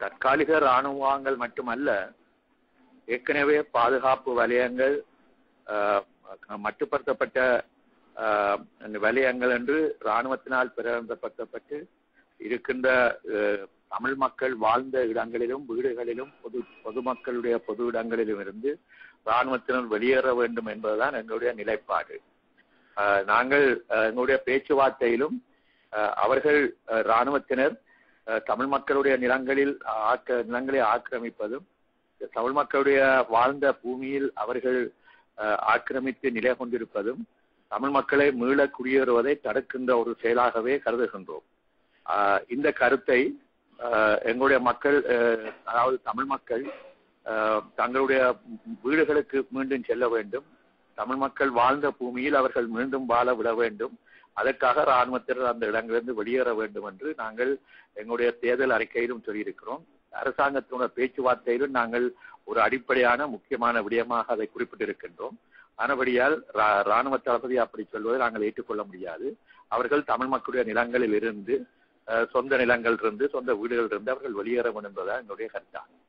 தற்காலிக இராணுவங்கள் மட்டுமல்ல, ஏற்கனவே பாதுகாப்பு வலயங்கள், மட்டுப்படுத்தப்பட்ட வலயங்கள் என்று இராணுவத்தினால் பிரகடனப்படுத்தப்பட்டு இருக்கின்ற தமிழ் மக்கள் வாழ்ந்த இடங்களிலும் வீடுகளிலும் பொதுமக்களுடைய பொது இடங்களிலும் இருந்து இராணுவத்தினர் வெளியேற வேண்டும் என்பதுதான் எங்களுடைய நிலைப்பாடு. நாங்கள் எங்களுடைய பேச்சுவார்த்தையிலும் அவர்கள் இராணுவத்தினர் தமிழ் மக்களுடைய நிலங்களை ஆக்கிரமிப்பதும், தமிழ் மக்களுடைய வாழ்ந்த பூமியில் அவர்கள் ஆக்கிரமித்து நிலை கொண்டிருப்பதும் தமிழ் மக்களை மீள குடியேறுவதை தடுக்கின்ற ஒரு செயலாகவே கருதுகின்றோம். இந்த கருத்தை எங்களுடைய மக்கள், அதாவது தமிழ் மக்கள் தங்களுடைய வீடுகளுக்கு மீண்டும் செல்ல வேண்டும், தமிழ் மக்கள் வாழ்ந்த பூமியில் அவர்கள் மீண்டும் வாழ விட வேண்டும், அதற்காக இராணுவத்தினர் அந்த இடங்களிலிருந்து வெளியேற வேண்டும் என்று நாங்கள் எங்களுடைய தேர்தல் அறிக்கையிலும் சொல்லியிருக்கிறோம். அரசாங்கத்தினுடைய பேச்சுவார்த்தையிலும் நாங்கள் ஒரு அடிப்படையான முக்கியமான விடயமாக அதை குறிப்பிட்டிருக்கின்றோம். ஆனபடியால் இராணுவ தளபதி அப்படி சொல்வதை நாங்கள் ஏற்றுக்கொள்ள முடியாது. அவர்கள் தமிழ் மக்களுடைய நிலங்களில் இருந்து, சொந்த நிலங்கள் இருந்து, சொந்த வீடுகள் இருந்து அவர்கள் வெளியேற வேண்டும் என்பதுதான் எங்களுடைய கருத்தாகும்.